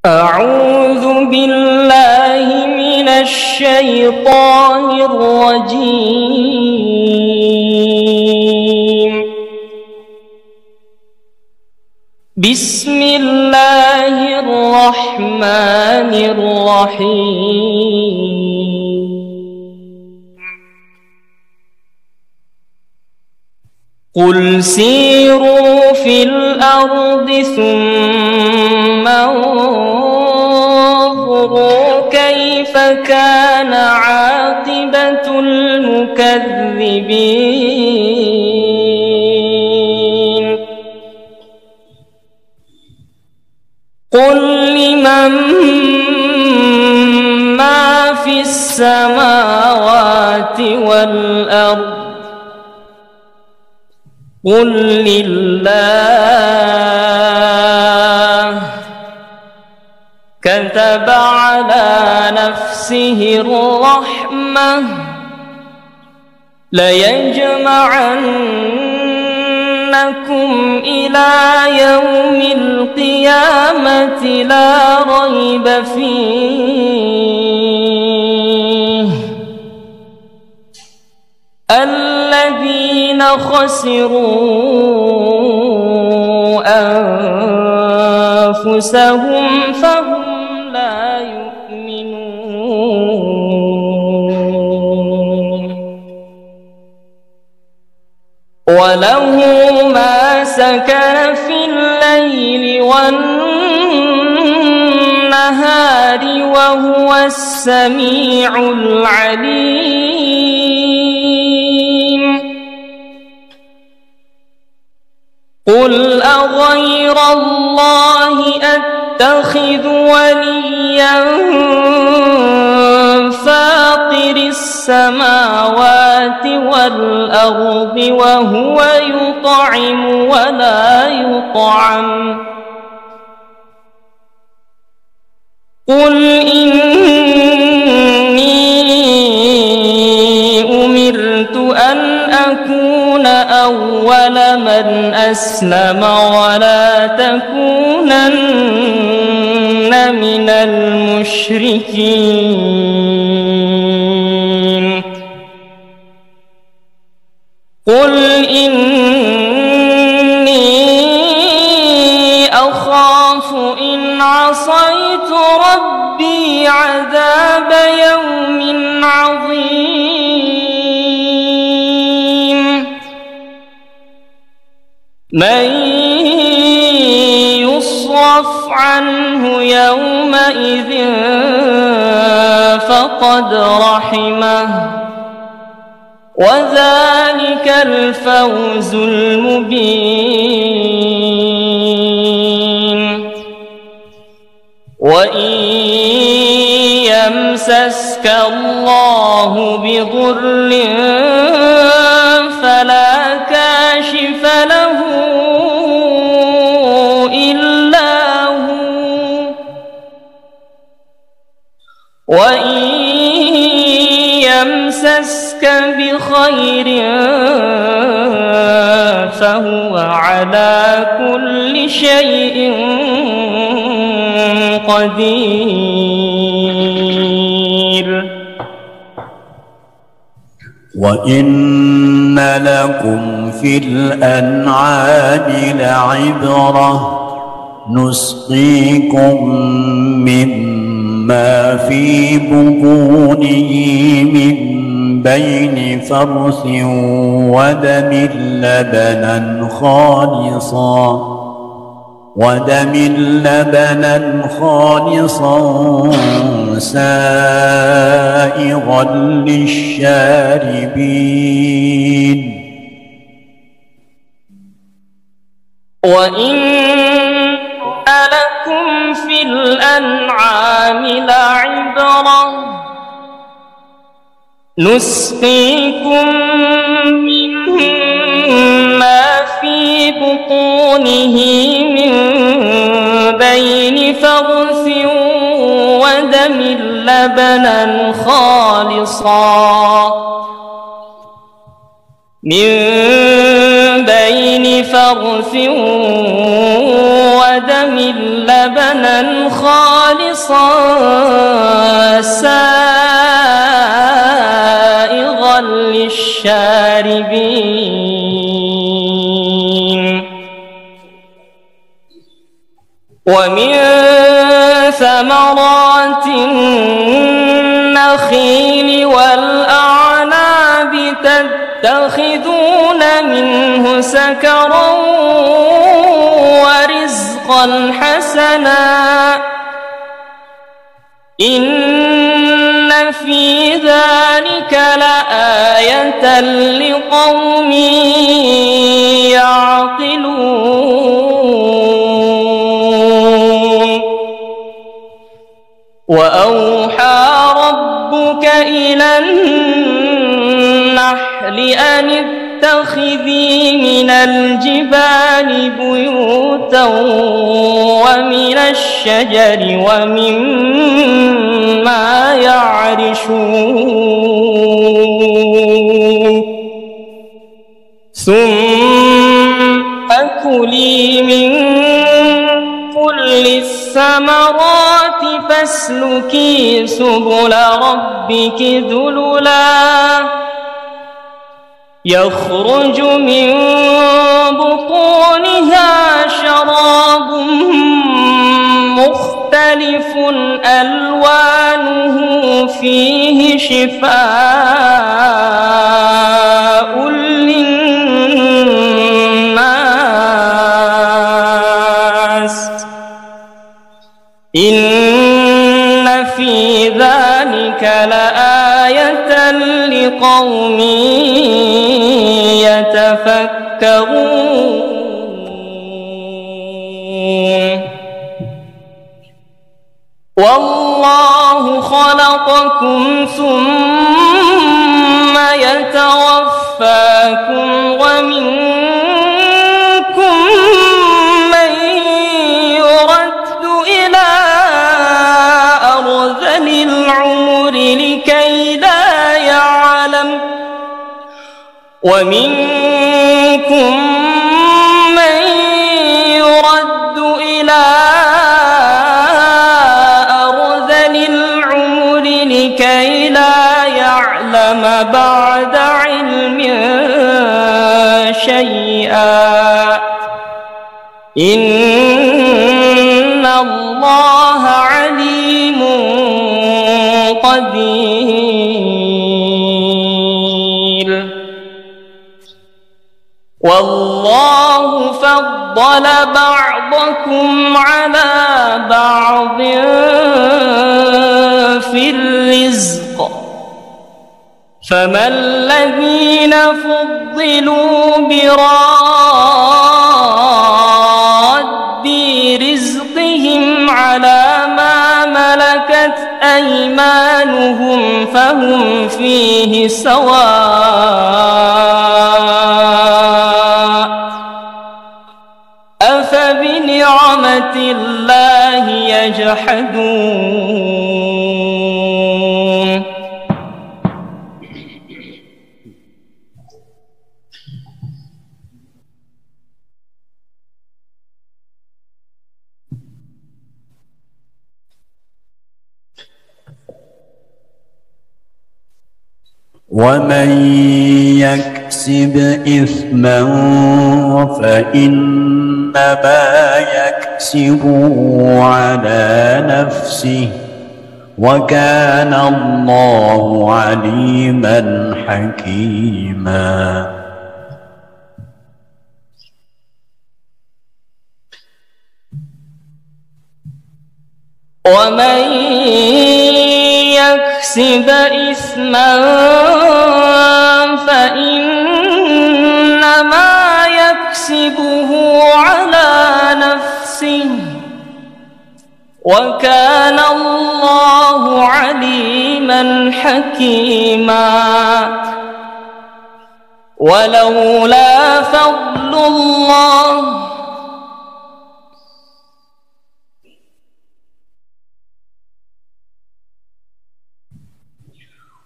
أعوذ بالله من الشيطان الرجيم. بسم الله الرحمن الرحيم. قل سيروا في الأرض ثم انظروا كيف كان عاقبة المكذبين. قل لمن ما في السماوات والأرض قل لله كتب على نفسه الرحمة ليجمعنكم إلى يوم القيامة لا ريب فيه. الذين خسروا أنفسهم فهم لا يؤمنون. وله ما سكن في الليل والنهار وهو السميع العليم. قل أغير الله أتخذ وليا فاطر السماوات والأرض وهو يطعم ولا يطعم. قل إني أمرت أن أكون أول من أسلم ولا تكونن من المشركين. قل إني أخاف إن عصيت ربي عذاب يوم عظيم. من يصرف عنه يومئذ فقد رحمه وذلك الفوز المبين. وإن يمسسك الله بضر فلا كاشف له إلا هو وإن يمسسك بخير فهو على كل شيء قدير. وإن لكم في الأنعام لعبرة نسقيكم مما في بطونه من بين فرث ودم لبنا خالصا سائغا للشاربين. وإن لكم في الأنعام لعبرة نسقيكم مما في بطونه من بين فرث ودم لبنا خالصا من بين فرث ودم لبنا لبنا خالصا سائغا للشاربين ومن ثمرات النخيل والأعناب تتخذون منه سكرا ورزقا حسنا إن في ذلك لآية لقوم يعقلون وأوحى ربك إلى النحل أن اتخذي من الجبال بيوتا ومن الشجر ومما يعرشون ثم كلي من كل الثمرات فاسلكي سبل ربك ذللا يخرج من بطونها شراب مختلف ألوانه فيه شفاء للناس إن في ذلك لآية لقوم يتفكرون والله خلقكم ثم يتوفاكم ومنكم من يرد إلى أرذل العمر لكي لا يعلم ومنكم من يرد إلى أرذل العمر لكي لا يعلم بعد علم شيئا إن الله عليم قدير والله فضل بعضكم على بعض في الرزق فما الذين فضلوا براد رزقهم على ما ملكت أيمانهم فهم فيه سواء أفبنعمة الله يجحدون ومن يكسب إثما فإنما يكسبه على نفسه وكان الله عليما حكيما ومن يكسب إثما فإنما يكسبه على نفسه وكان الله عليما حكيما ولولا فضل الله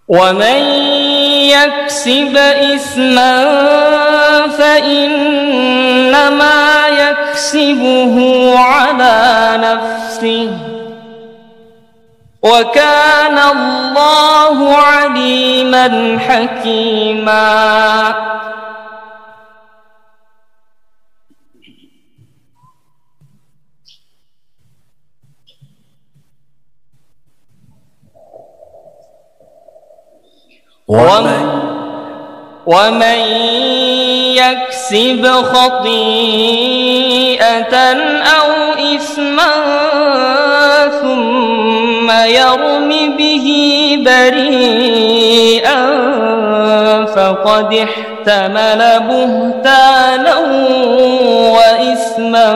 ومن يكسب إثما فإنما يكسبه على نفسه نفسه وكان الله عليما حكيما. ومن يكسب خطيئة أو إثما ثم يرم به بريئا فقد احتمل بهتانا وإثما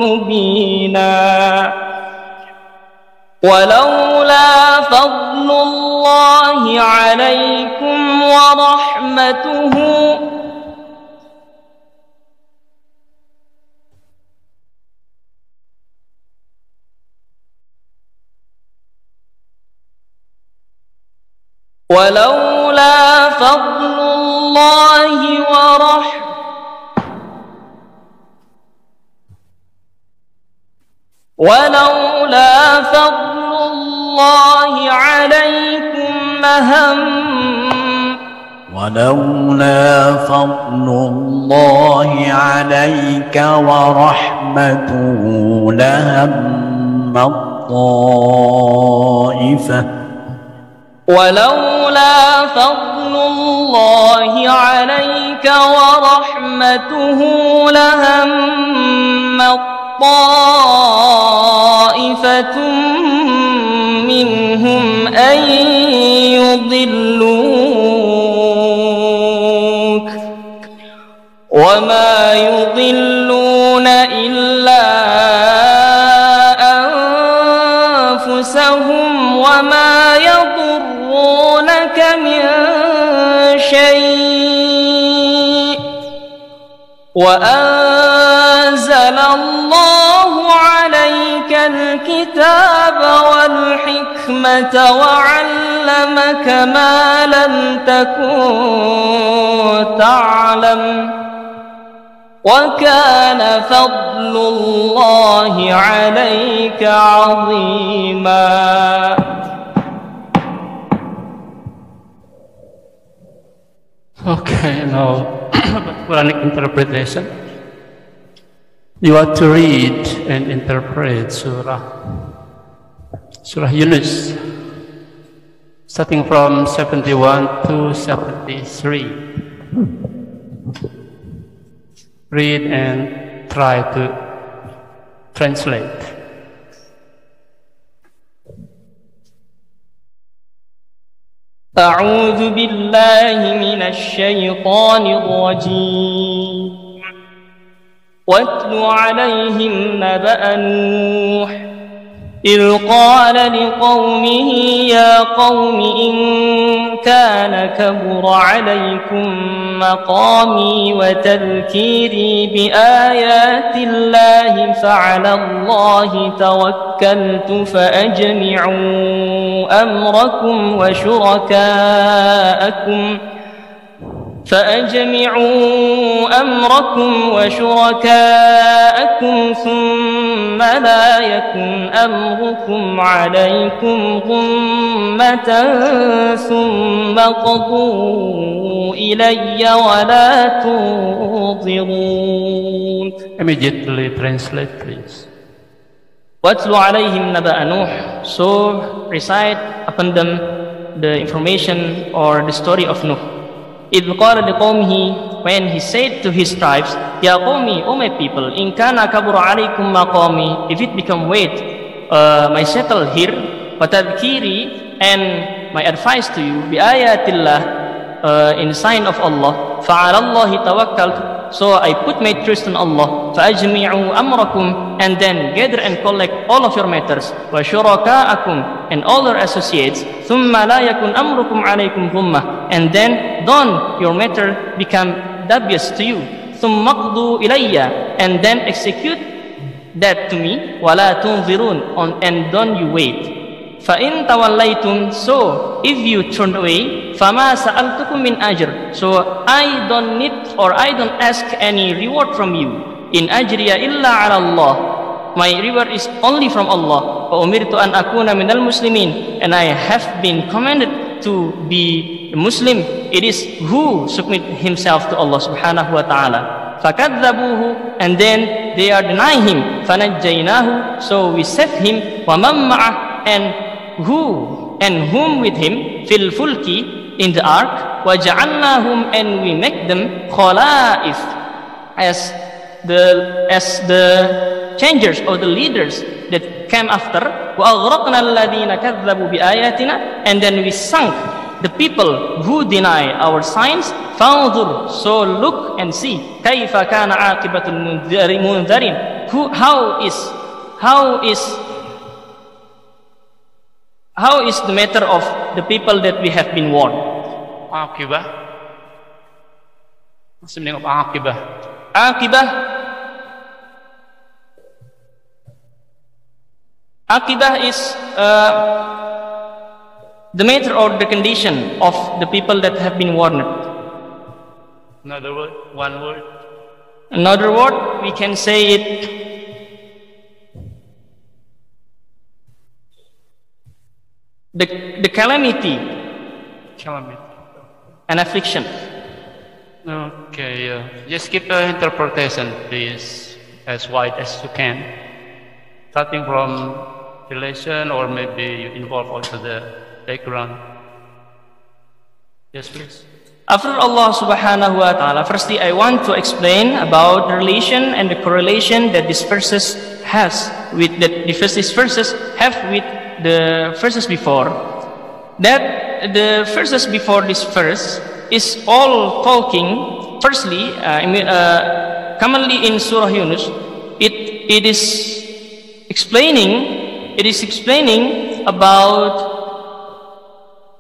مبينا. ولولا فضل الله عليكم ورحمته ولولا فضل الله عليكم عليك ورحمته لهم الطائفة ولولا فضل الله عليك ورحمته لهم طائفة منهم أن يضلوك وما يضلون إلا أنفسهم وما يضرونك من شيء وأنزل الله عليك الكتاب والحكمة وعلمك ما لم تكن تعلم وكان فضل الله عليك عظيما. Okay, now Quranic interpretation. You are to read and interpret Surah Yunus, starting from 71 to 73. Read and try to translate. أعوذ بالله من الشيطان الرجيم. واتل عليهم نبأ نوح إذ قال لقومه يا قوم إن كان كبر عليكم مقامي وتذكيري بآيات الله فعلى الله توكلت فأجمعوا أمركم وشركاءكم ثم لا يكن أمركم عليكم غمة ثم قضوا إلي ولا تنظرون. Immediately translate, please. وَاتْلُ عَلَيْهِمْ نَبَأَ نُوحٍ. So recite upon them the information or the story of Nuh. إِذْ قَالَ لِقَوْمِهِ, when he said to his tribes, يَا قَوْمِ, O my people, إِنْ كَانَ كَبُرَ عَلَيْكُمْ مَقَامِ, if it become weight, my settle here, وَتَذْكِيرِ, and my advice to you, بِآيَاتِ اللَّهِ, in sign of Allah, فَعَلَى اللَّهِ تَوَكَّلْتُ, so I put my trust in Allah. فَأَجْمِعُوا أَمْرَكُمْ, and then gather and collect all of your matters. وَشُرَكَاءَكُمْ, and all your associates. ثُمَّ لَا يَكُنْ أَمْرُكُمْ عَلَيْكُمْ غُمَّةً, and then don't your matter become dubious to you. ثُمَّ قْضُوا إِلَيَّ, and then execute that to me. وَلَا تُنْظِرُونَ, and don't you wait. فَإِن تَوَلَّيْتُمْ, so if you turn away, فَمَا سَأَلْتُكُمْ مِنْ أَجْرٍ, so I don't need or I don't ask any reward from you. إِنْ أَجْرِيَ إِلَّا عَلَى اللَّهِ, My reward is only from Allah. Wa umirtu an akuna minal muslimin, and I have been commanded to be a Muslim. It is who submit himself to Allah subhanahu wa ta'ala. Fakadzabuhu, and then they are denying him. Fanajjaynahu, so we saved him. Wa man ma'ah, and whom with him, fil fulki, in the ark. Wa ja'alnahum, and we make them khala'if, as the changers or the leaders that came after. Wa aghraqna alladhina kadzabu bi ayatina, and then we sunk the people who deny our signs. Fanzur, so look and see, kaifa kana aqibatul munzirin, how is the matter of the people that we have been warned. Aqibah. What's the meaning of aqibah? Aqibah is the matter or the condition of the people that have been warned. Another word, one word. Another word, we can say it the calamity and affliction. Okay, just keep the interpretation, please, as wide as you can, starting from relation, or maybe you involve also the background. Yes, please. After Allah subhanahu wa ta'ala, firstly I want to explain about the relation and the correlation that these verses have with the verses before. That the verses before this verse is all talking, firstly, commonly in Surah Yunus, it is explaining about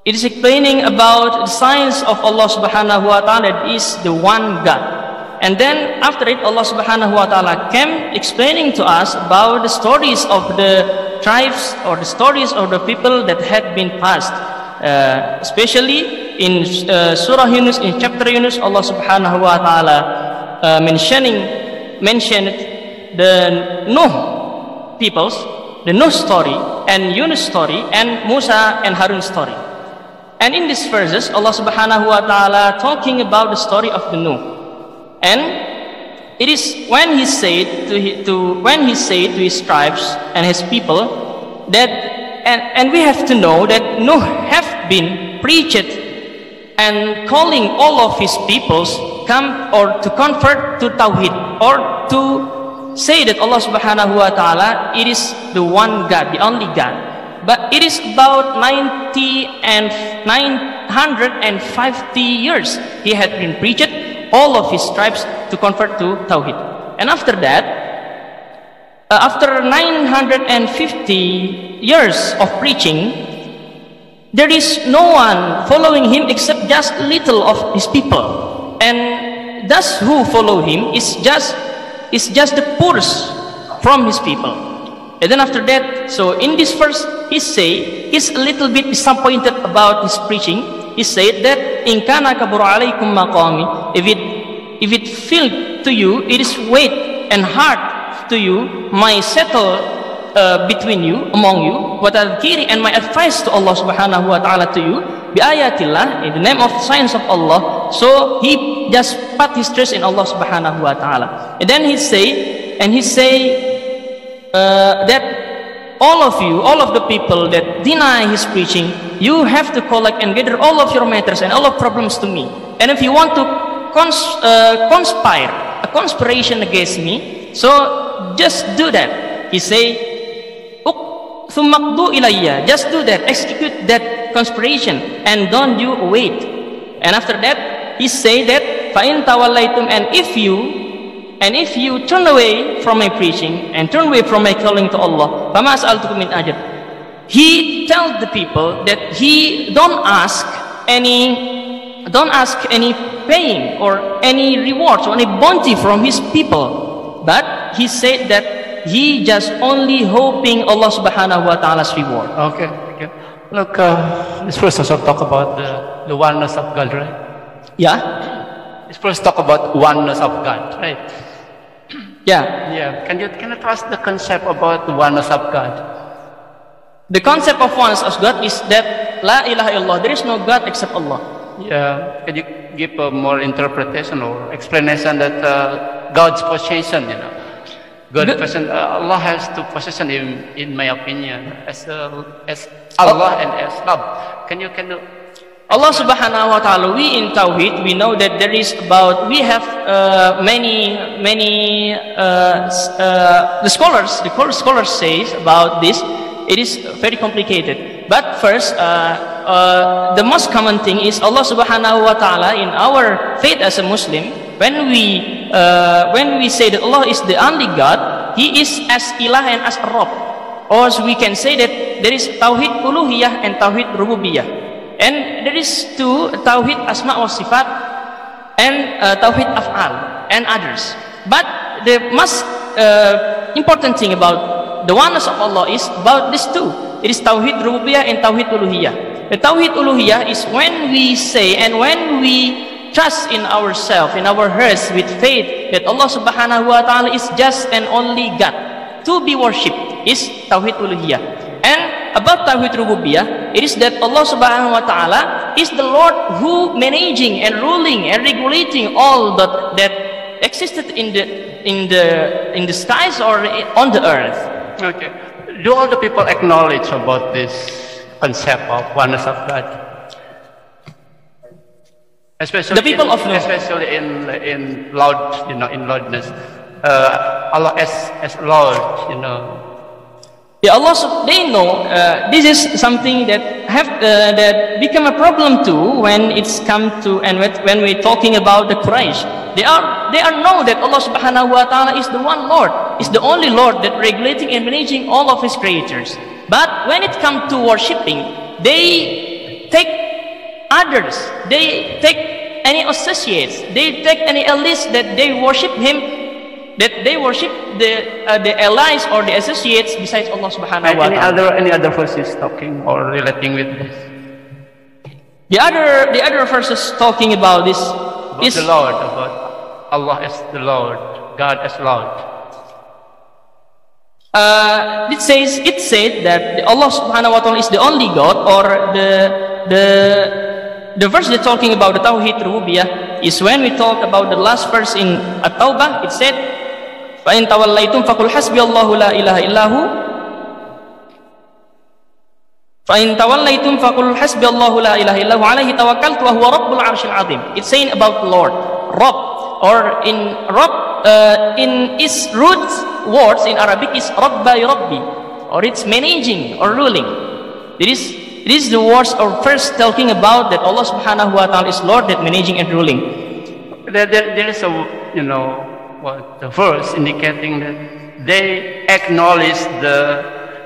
the signs of Allah subhanahu wa ta'ala, that is the one God. And then after it, Allah subhanahu wa ta'ala came explaining to us about the stories of the tribes or the stories of the people that had been past. Especially in Surah Yunus, in chapter Yunus, Allah subhanahu wa ta'ala mentioned the Nuh peoples, the Nuh story, and Yunus story, and Musa and Harun story. And in these verses, Allah subhanahu wa ta'ala talking about the story of the Nuh. And it is when he said to his tribes and his people that, and we have to know that Nuh have been preached and calling all of his peoples come or to convert to Tawhid, or to say that Allah subhanahu wa ta'ala, it is the one God, the only God. But it is about 950 years he had been preached, all of his tribes to convert to Tawhid. And after that, after 950 years of preaching, there is no one following him except just little of his people. And thus who follow him is just the poorest from his people. And then after that, so in this verse, he's a little bit disappointed about his preaching. He said that in kana kabura alaykum maqami, if it filled to you, it is weight and hard to you, my settle between you, among you, wa tadhkiri, and my advice to Allah subhanahu wa ta'ala to you, bi ayatillah, in the name of the signs of Allah. So he just put his trust in Allah subhanahu wa ta'ala. And then he say that all of the people that deny his preaching, you have to collect and gather all of your matters and all of problems to me. And if you want to conspire, a conspiration against me, so just do that. He say, Thummakdu ilayya, just do that, execute that conspiration, and don't you wait. And after that, he say that, فَإِن تَوَلَّيْتُمْ, and if you turn away from my preaching and turn away from my calling to Allah, فَمَا أَسْأَلْتُكُم مِّنْ أَجْرٍ, he tells the people that he don't ask any paying or any rewards or any bounty from his people, but he said that he just only hoping Allah subhanahu wa ta'ala's reward. Okay. Look, this verse also talk about the oneness of God, right? Yeah. This verse talk about oneness of God, right? Yeah. Yeah. Can you tell us the concept about the oneness of God? The concept of oneness of God is that La ilaha illallah, there is no God except Allah. Yeah. Can you give a more interpretation or explanation that God's possession, you know? Allah has two possession in my opinion, as Allah and as love. Can you Allah subhanahu wa ta'ala, we in Tawheed, we know that there is we have many the scholars says about this. It is very complicated. But first, the most common thing is Allah subhanahu wa ta'ala in our faith as a Muslim, when we say that Allah is the only God, He is as Ilah and as Rabb. Or we can say that there is Tawhid Uluhiyah and Tawhid Rububiyah. And there is two, Tawhid Asma wa Sifat and Tawhid Af'al and others. But the most important thing about the oneness of Allah is about these two. It is Tawhid Rububiyah and Tawhid Uluhiyah. The Tawhid Uluhiyah is when we say and when we trust in ourselves, in our hearts with faith that Allah subhanahu wa ta'ala is just and only God to be worshipped is Tawhid Uluhiyah. And about Tawhid Rububiyah, it is that Allah subhanahu wa ta'ala is the Lord who managing and ruling and regulating all that existed in the skies or on the earth. Okay. Do all the people acknowledge about this concept of oneness of God? Especially the people of Nuh. Especially in loud, you know, in loudness. Allah as Lord, you know. Yeah, Allah, they know this is something that that become a problem too when it's come to and when we're talking about the Quraysh. They are know that Allah subhanahu wa ta'ala is the one Lord, is the only Lord that regulating and managing all of His creatures. But when it comes to worshipping, they take others, they take any associates, they take any allies that they worship Him, that they worship the allies or the associates besides Allah subhanahu wa ta'ala. Any other verses talking or relating with this? The other verses talking about this is the Lord, about Allah as the Lord, God as Lord. It said that Allah subhanahu wa ta'ala is the only God, or the verse that's talking about the Tawhid Rububiyah is when we talk about the last verse in At-Taubah. It said, فَإِن تَوَلَّيْتُمْ فَقُلْ حَسْبِيَ اللَّهُ لَا إِلَهَ إِلَّا هُوَ فَإِن تَوَلَّيْتُمْ فَقُلْ حَسْبِيَ اللَّهُ لَا إِلَهَ إِلَّا هُوَ عَلَيْهِ تَوَكَّلْتُ وَهُوَ رَبُّ الْعَرْشِ الْعَظِيمِ. It's saying about Lord, Rabb, or in Rabb, in its root words in Arabic is Rabba Rabbi, or it's managing or ruling. It is the words or first talking about that Allah subhanahu wa ta'ala is Lord that managing and ruling. There is a, you know, the verse indicating that they acknowledge the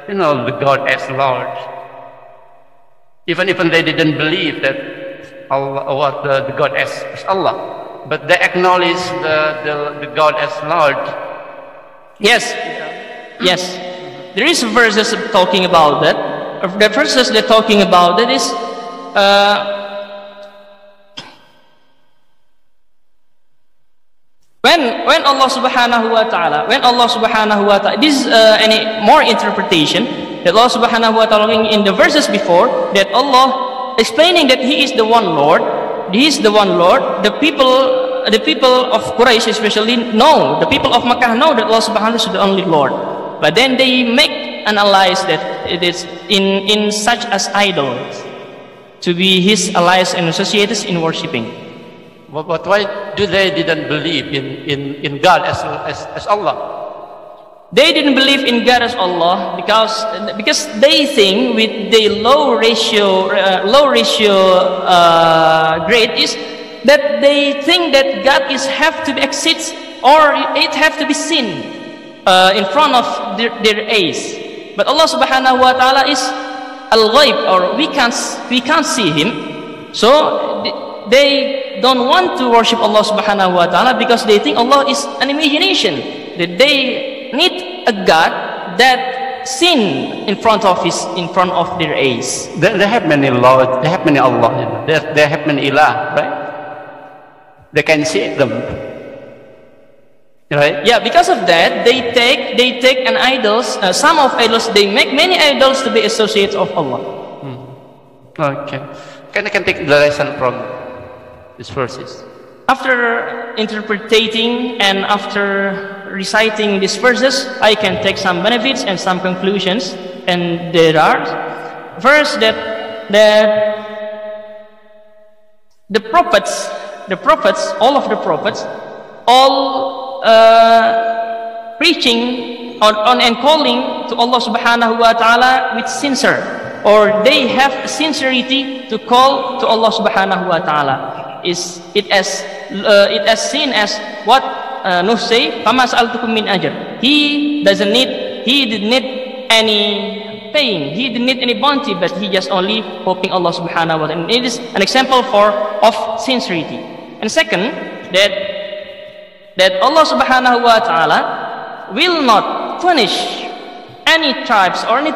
God as Lord, even they didn't believe that Allah, the God as Allah, but they acknowledge the God as Lord. Yes, yes. There is verses talking about that. The verses they're talking about that is when Allah subhanahu wa ta'ala, this is any more interpretation that Allah subhanahu wa ta'ala in the verses before, that Allah explaining that He is the one Lord, He is the one Lord. The people of Quraysh especially know, the people of Makkah know that Allah subhanahu wa ta'ala is the only Lord, but then they make analyze that it is in such as idols to be His allies and associates in worshipping. But why do they didn't believe in God as Allah? They didn't believe in God as Allah because they think with the low ratio grade is that they think that God is have to exist or it have to be seen in front of their eyes. But Allah subhanahu wa ta'ala is al-ghaib, or we can't see Him. So they don't want to worship Allah subhanahu wa ta'ala because they think Allah is an imagination, that they need a God that seen in front of their eyes. They have many Lord, they have many Allah, you know. They have many Ilah, right? They can see them. Right? Yeah, because of that, they take an idols, some of idols, they make many idols to be associates of Allah. Okay. I can take the lesson from these verses. After interpreting and after reciting these verses, I can take some benefits and some conclusions. And there are first that the prophets, all of the prophets, all preaching on and calling to Allah subhanahu wa ta'ala with sincere, or they have sincerity to call to Allah subhanahu wa ta'ala. It as seen as what Nuh say, "Fama sa'altukum min ajr." He didn't need any paying, he didn't need any bounty, but he just only hoping Allah subhanahu wa ta'ala. And it is an example of sincerity. And second, that Allah subhanahu wa ta'ala will not punish any tribes or any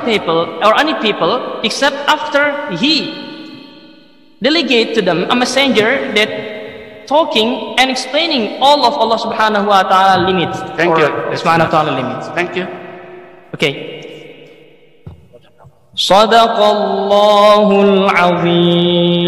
people except after he delegate to them a messenger that talking and explaining all of Allah subhanahu wa ta'ala limits. Thank you. Subhanahu wa ta'ala limits. Thank you. Okay. Sadaqallahul azim.